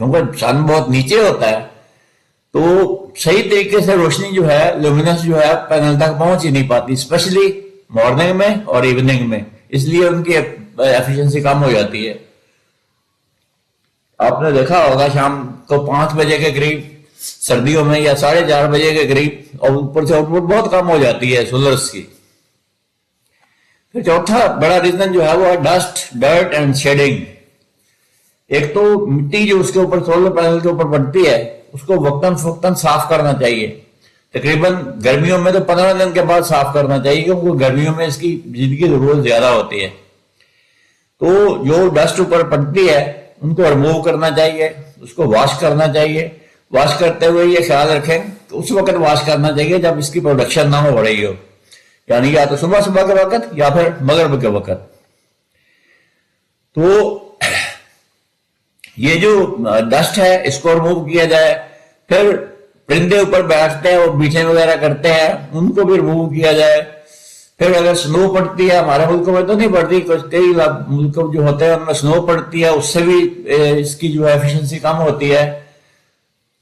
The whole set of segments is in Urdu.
کیونکہ سن بہت نیچے ہوتا ہے تو صحیح طریقے سے روشنی جو ہے لومینس جو ہے پینل تک پہنچ ہی نہیں پاتی، اسپیشلی مارننگ میں اور ایوننگ میں، اس لیے ان کی ایفیشنسی کم ہو جاتی ہے۔ آپ نے دیکھا ہوگا شام کو 5 بجے کے قریب سردیوں میں یا 4:30 بجے کے قریب اور اوپر سے آؤٹ پٹ بہت کم ہو جاتی ہے سولرس کی۔ پھر چوتھا بڑا ریزن جو ہے وہ ڈسٹ، ڈرٹ اینڈ شیڈنگ۔ ایک تو مٹی جو اس کے اوپر سولر پینل کے اوپر پڑتی ہے اس کو وقتاً فوقتاً صاف کرنا چاہیے، تقریباً گرمیوں میں تو 15 دن کے بعد صاف کرنا چاہیے کیونکہ گرمیوں میں اس کی بجلی کی ضرورت زیادہ ہوتی ہے۔ تو جو ڈسٹ اوپر پڑتی ہے ان کو ریموو کرنا چاہیے، اس کو واش کرنا چاہیے۔ واش کرتے ہوئے یہ خیال رکھیں کہ اس وقت واش کرنا چاہیے جب اس کی پروڈکشن نہ ہو رہی ہو، یعنی یا تو صبح کے وقت یا پھر مغرب کے وقت۔ تو یہ جو ڈسٹ ہے اس کو ریموو کیا جائے۔ پھر پرندے اوپر بیٹھتے ہیں اور بیٹھنے وغیرہ کرتے ہیں، ان کو بھی ریموو کیا جائے۔ پھر اگر سنو پڑتی ہے، ہمارے ملکوں میں تو نہیں پڑتی، کئی ملک جو ہوتے ہیں ان میں سنو پڑتی ہے، اس سے بھی اس کی جو ایفیشنسی کم ہوتی ہے،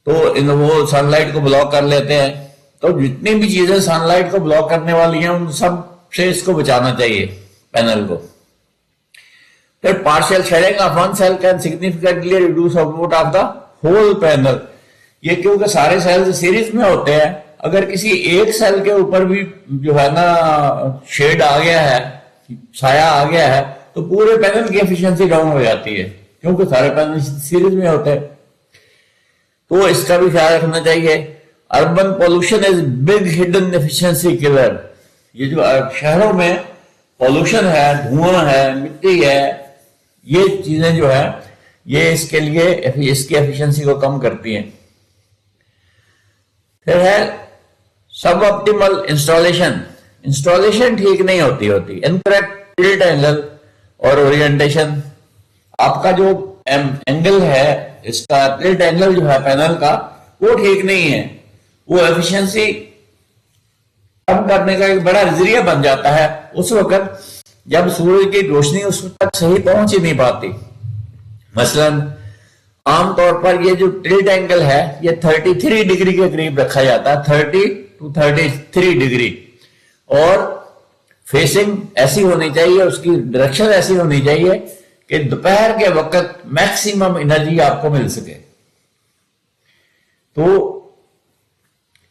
تو وہ سن لائٹ کو بلاک کر لیتے ہیں۔ تو جتنی بھی چیزیں سن لائٹ کو بلاک کرنے والی ہیں ان سب سے اس کو بچانا چاہیے پینل کو۔ پھر partial shading of one cell can significantly reduce output of the whole panel. یہ کیونکہ سارے سیل سیریز میں ہوتے ہیں، اگر کسی ایک سیل کے اوپر بھی جو ہے نا شیڈ آ گیا ہے، سایہ آ گیا ہے، تو پورے پینل کی ایفیشنسی ڈاؤن ہو جاتی ہے کیونکہ سارے پینل سیریز میں ہوتے ہیں۔ تو اس کا بھی خیال رکھنا چاہیے۔ Urban pollution is big hidden efficiency colour. یہ جو شہروں میں پولوشن ہے، دھواں ہے، مٹی ہے، یہ چیزیں جو ہے یہ اس کے لیے اس کی ایفیشنسی کو کم کرتی ہیں۔ پھر ہے سب آپٹیمل انسٹالیشن ٹھیک نہیں ہوتی انکریکٹ ٹلٹ اینگل اور اورینٹیشن۔ آپ کا جو اینگل ہے اس کا ٹلٹ اینگل جو ہے پینل کا وہ ٹھیک نہیں ہے، وہ ایفیشنسی کم کرنے کا ایک بڑا ذریعہ بن جاتا ہے اس وقت جب سورج کی روشنی اس تک صحیح پہنچ ہی نہیں پاتی۔ مثلا عام طور پر یہ جو ٹلٹ اینگل ہے یہ 33 ڈگری کے قریب رکھا جاتا ہے، 30 to 33 ڈگری، اور فیسنگ ایسی ہونی چاہیے، اس کی ڈائریکشن ایسی ہونی چاہیے کہ دوپہر کے وقت میکسیمم انرجی آپ کو مل سکے۔ تو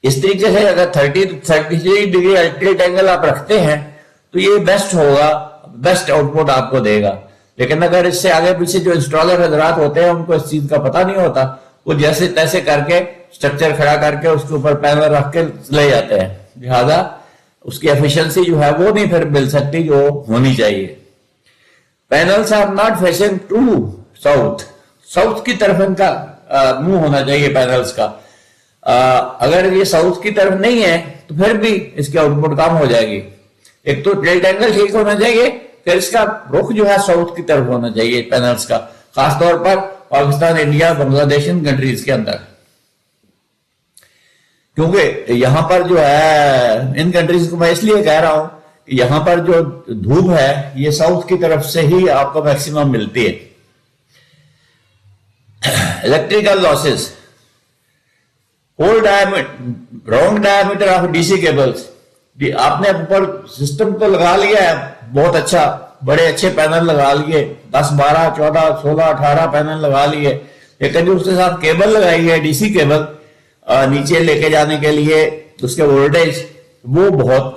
اس طریقے سے اگر 30 to 33 ڈگری ٹلٹ اینگل آپ رکھتے ہیں تو یہ بیسٹ ہوگا، بیسٹ آؤٹ پٹ آپ کو دے گا۔ لیکن اگر اس سے آگے پیچھے جو انسٹالر حضرات ہوتے ہیں ان کو اس چیز کا پتہ نہیں ہوتا، وہ جیسے تیسے کر کے سٹرکچر کھڑا کر کے اس کے اوپر پینل رکھ کے لے جاتے ہیں، لہذا اس کی ایفیشنسی جو ہے وہ نہیں پھر مل سکتی جو ہونی چاہیے۔ Panels are not facing to south کی طرف ان کا منہ ہونا چاہیے پینلز کا۔ اگر یہ ساؤتھ کی طرف نہیں ہے تو پھر بھی اس کی آؤٹ پٹ کم ہو جائے گی۔ ایک تو ٹلٹ اینگل ٹھیک ہونا چاہیے، پھر اس کا رخ جو ہے ساؤتھ کی طرف ہونا چاہیے پینلز کا، خاص طور پر پاکستان، انڈیا، بنگلہ دیش ان کنٹریز کے اندر، کیونکہ یہاں پر جو ہے ان کنٹریز کو میں اس لیے کہہ رہا ہوں کہ یہاں پر جو دھوپ ہے یہ ساؤتھ کی طرف سے ہی آپ کو میکسیمم ملتی ہے۔ Electrical losses, wrong diameter of D C cables. آپ نے اوپر سسٹم تو لگا لیا ہے بہت اچھا، بڑے اچھے پینل لگا لیے، 10 12 14 16 18 پینل لگا لیے، لیکن جو اس کے ساتھ کیبل لگائی ہے ڈی سی کیبل نیچے لے کے جانے کے لیے، اس کے وولٹیج وہ بہت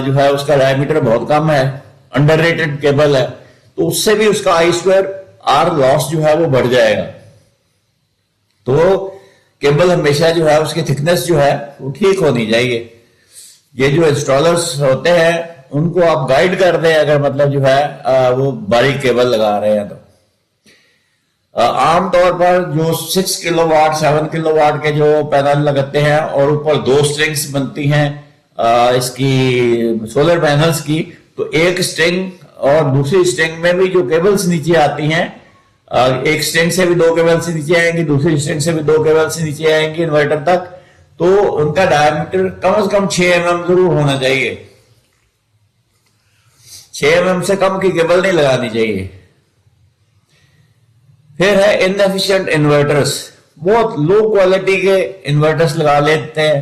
جو ہے اس کا ڈائیمیٹر بہت کم ہے، انڈر ریٹڈ کیبل ہے، تو اس سے بھی اس کا آئی اسکوائر آر لاس جو ہے وہ بڑھ جائے گا۔ تو کیبل ہمیشہ جو ہے اس کی تھکنس جو ہے وہ ٹھیک ہونی چاہیے۔ یہ جو انسٹالرز ہوتے ہیں ان کو آپ گائیڈ کر دیں اگر مطلب جو ہے وہ باریک کیبل لگا رہے ہیں تو۔ عام طور پر جو 6 کلو واٹ 7 کلو واٹ کے جو پینل لگتے ہیں اور اوپر 2 سٹرنگز بنتی ہیں اس کی سولر پینلز کی، تو ایک سٹرنگ اور دوسری سٹرنگ میں بھی جو کیبلز نیچے آتی ہیں، ایک سٹرنگ سے بھی 2 کیبل سے نیچے آئیں گی، دوسری سٹرنگ سے بھی 2 کیبل سے نیچے آئیں گی انورٹر تک، تو ان کا ڈائیمیٹر کم از کم 6 mm ضرور ہونا چاہیے۔ 6 mm سے کم کی کیبل نہیں لگانی چاہیے۔ پھر ہے انفیشینٹ انورٹرس، بہت لو کوالٹی کے انورٹرس لگا لیتے ہیں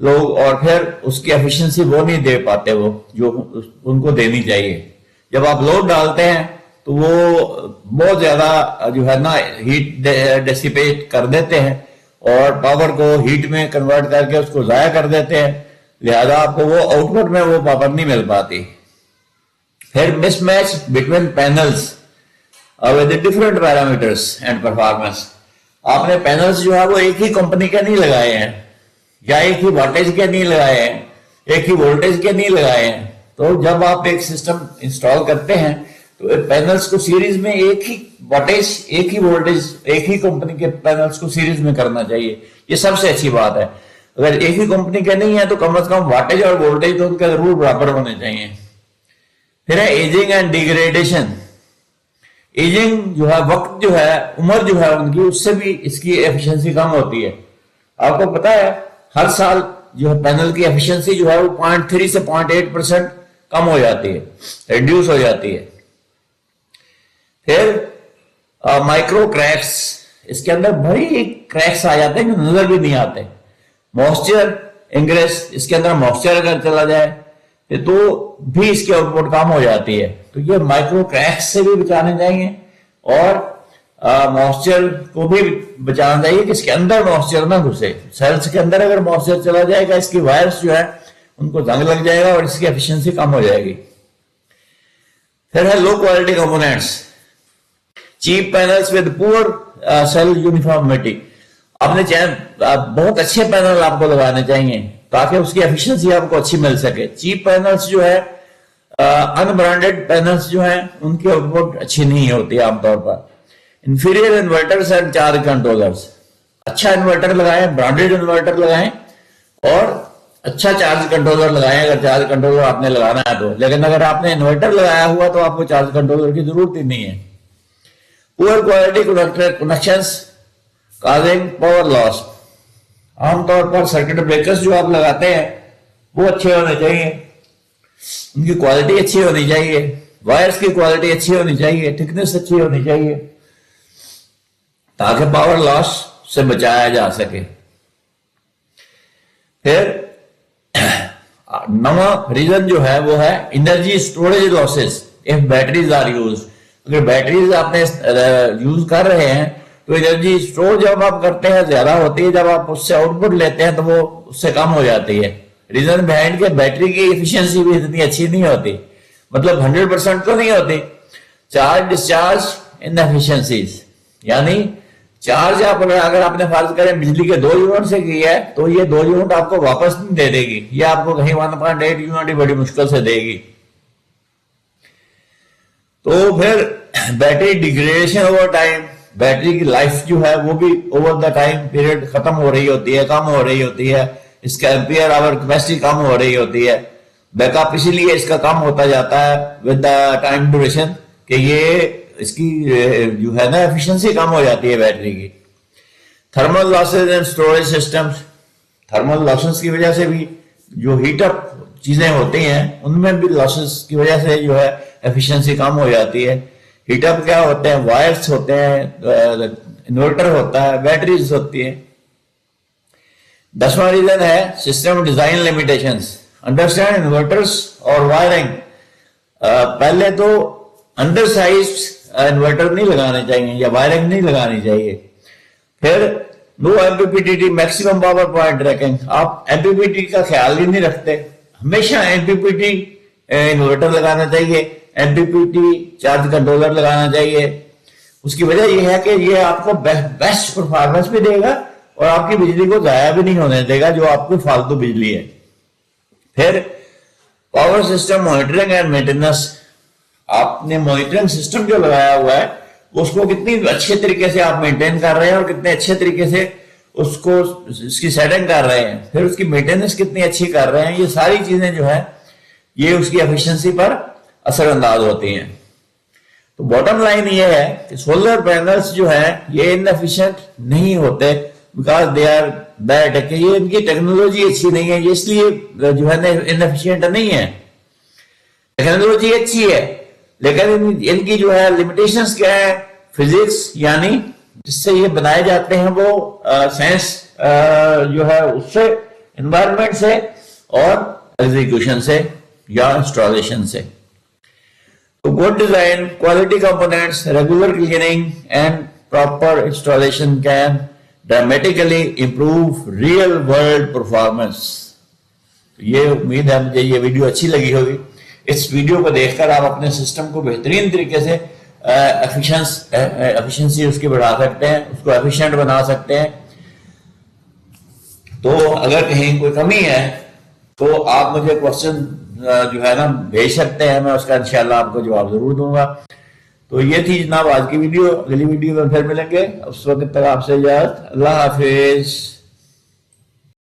لوگ، اور پھر اس کی ایفیشنسی وہ نہیں دے پاتے وہ جو ان کو دینی چاہیے. جب آپ لوڈ ڈالتے ہیں تو وہ بہت زیادہ جو ہے نا ہیٹ ڈیسیپیٹ کر دیتے ہیں اور پاور کو ہیٹ میں کنورٹ کر کے اس کو ضائع کر دیتے ہیں، لہذا آپ کو وہ آؤٹ پٹ میں وہ پاور نہیں مل پاتی. پھر mismatch between panels with different parameters and performance. آپ نے پینلز جو ہے وہ ایک ہی کمپنی کے نہیں لگائے ہیں، یا ایک ہی واٹیج کے نہیں لگائے ہیں، ایک ہی وولٹیج کے نہیں لگائے ہیں. تو جب آپ ایک سسٹم انسٹال کرتے ہیں تو پینلز کو سیریز میں ایک ہی واٹیج، ایک ہی وولٹیج، ایک ہی کمپنی کے پینلز کو سیریز میں کرنا چاہیے. یہ سب سے اچھی بات ہے. اگر ایک ہی کمپنی کے نہیں ہے تو کم از کم واٹیج اور وولٹیج تو ان کے ضرور برابر ہونے چاہیے. پھر ہے ایجنگ اینڈ ڈیگریڈیشن. ایجنگ جو ہے، وقت جو ہے، عمر جو ہے ان کی، اس سے بھی اس کی ایفیشنسی کم ہوتی ہے. آپ کو پتا ہے ہر سال جو ہے پینل کی ایفیشنسی جو ہے وہ 0.3 سے 0.8% کم ہو جاتی ہے، ریڈیوس ہو جاتی ہے. پھر مائکرو کریکس، اس کے اندر بڑی کریکس آ جاتے ہیں جو نظر بھی نہیں آتے. موئسچر انگریس، اس کے اندر موئسچر اگر چلا جائے تو بھی اس کی آؤٹ پٹ کم ہو جاتی ہے. تو یہ مائکرو کریکس سے بھی بچانے چاہیے اور موئسچر کو بھی بچانا چاہیے کہ اس کے اندر موئسچر نہ گھسے. سیلز کے اندر اگر موئسچر چلا جائے گا اس کی وائرس جو ہے ان کو زنگ لگ جائے گا اور اس کی ایفیشنسی کم ہو جائے گی. پھر ہے low quality components, cheap panels with پور سیل یونیفارمٹی. آپ نے بہت اچھے پینل آپ کو لگانے چاہیے تاکہ اس کی ایفیشنسی آپ کو اچھی مل سکے. چیپ پینلز جو ہے، ان برانڈڈ پینلز جو ہیں ان کی آؤٹ پٹ اچھی نہیں ہوتی عام طور پر. Inferior inverters and charge controllers, اچھا انورٹر لگائیں، برانڈڈ انورٹر لگائیں اور اچھا چارج کنٹرولر لگائیں اگر چارج کنٹرولر آپ نے لگانا ہے تو. لیکن اگر آپ نے انورٹر لگایا ہوا تو آپ کو چارج کنٹرولر کی ضرورت ہی نہیں ہے. Poor quality connections causing power loss. عام طور پر سرکٹ بریکرز جو آپ لگاتے ہیں وہ اچھے ہونے چاہیے، ان کی کوالٹی اچھی ہونی چاہیے، وائرز کی کوالٹی اچھی ہونی چاہیے، تھکنس اچھی ہونی چاہیے تاکہ پاور لاس سے بچایا جا سکے. پھر نواں ریزن جو ہے وہ ہے energy storage losses if batteries are used. اگر بیٹریز آپ نے یوز کر رہے ہیں تو انرجی سٹور جب آپ کرتے ہیں زیادہ ہوتی ہے، جب آپ اس سے آؤٹ پٹ لیتے ہیں تو وہ اس سے کم ہو جاتی ہے. ریزن بہائنڈ کے بیٹری کی ایفیشنسی بھی اتنی اچھی نہیں ہوتی، مطلب 100% تو نہیں ہوتی. چارج ڈسچارج انفیشنسیز، یعنی چارج اگر آپ نے فرض کریں بجلی کے 2 یونٹ سے کی ہے تو یہ 2 یونٹ آپ کو واپس نہیں دے دے گی، یہ آپ کو کہیں 1.8 یونٹ بڑی مشکل سے دے گی. تو پھر battery degradation over time, battery کی لائف جو ہے وہ بھی اوور دا ٹائم پیریڈ ختم ہو رہی ہوتی ہے، کم ہو رہی ہوتی ہے. اس کا ایمپیئر آور کیپیسٹی کم ہو رہی ہوتی ہے. بیک اپ اسی لیے اس کا کم ہوتا جاتا ہے ود دا ٹائم ڈیوریشن کہ یہ اس کی جو ہے نا ایفیشنسی کم ہو جاتی ہے بیٹری کی. Thermal losses and storage systems, thermal losses کی وجہ سے بھی جو ہیٹ اپ چیزیں ہوتی ہیں ان میں بھی لاسز کی وجہ سے جو ہے ایفیشنسی کم ہو جاتی ہے. ہیٹ اپ کیا ہوتے ہیں؟ وائرس ہوتے ہیں، انورٹر ہوتا ہے، بیٹریز ہوتی ہیں. 10واں ریزن ہے system design limitations. Understand inverters اور وائرنگ. پہلے تو انڈر سائز انورٹر نہیں لگانے چاہیے یا وائرنگ نہیں لگانی چاہیے. پھر no M P P T maximum power point tracking. آپ ایم پی پی ٹی کا خیال ہی نہیں رکھتے. ہمیشہ M P P T inverter لگانا چاہیے، M P P T charge controller لگانا چاہیے. اس کی وجہ یہ ہے کہ یہ آپ کو بیسٹ پرفارمنس بھی دے گا اور آپ کی بجلی کو ضائع بھی نہیں ہونے دے گا جو آپ کو فالتو بجلی ہے. پھر power system monitoring and maintenance. آپ نے مانیٹرنگ سسٹم جو لگایا ہوا ہے اس کو کتنی اچھے طریقے سے آپ مینٹین کر رہے ہیں اور کتنے اچھے طریقے سے اس کی سیٹنگ کر رہے ہیں، پھر اس کی مینٹیننس کتنی اچھی کر رہے ہیں. یہ ساری چیزیں جو ہے یہ اس کی ایفیشنسی پر اثر انداز ہوتی ہیں. تو باٹم لائن یہ ہے کہ سولر پینلز جو ہیں یہ انفیشینٹ نہیں ہوتے بیکاز دے آر بیڈ، کہ یہ ان کی ٹیکنالوجی اچھی نہیں ہے، یہ اس لیے جو ہے نا انفیشینٹ نہیں ہے. ٹیکنالوجی اچھی ہے لیکن ان کی جو ہے لمیٹیشنز کیا ہے؟ فزکس یعنی جس سے یہ بنائے جاتے ہیں وہ سائنس جو ہے اس سے، انوائرمنٹ سے اور ایگزیکیوشن سے یا انسٹالیشن سے. تو good design, quality components, regular cleaning and proper installation can dramatically improve real world performance. یہ امید ہے مجھے یہ ویڈیو اچھی لگی ہوگی. اس ویڈیو کو دیکھ کر آپ اپنے سسٹم کو بہترین طریقے سے ایفیشنسی اس کی بڑھا سکتے ہیں، اس کو ایفیشینٹ بنا سکتے ہیں. تو اگر کہیں کوئی کمی ہے تو آپ مجھے کوشچن جو ہے نا بھیج سکتے ہیں، میں اس کا انشاءاللہ آپ کو جواب ضرور دوں گا. تو یہ تھی جناب آج کی ویڈیو. اگلی ویڈیو میں پھر ملیں گے. اس وقت تک آپ سے اجازت. اللہ حافظ.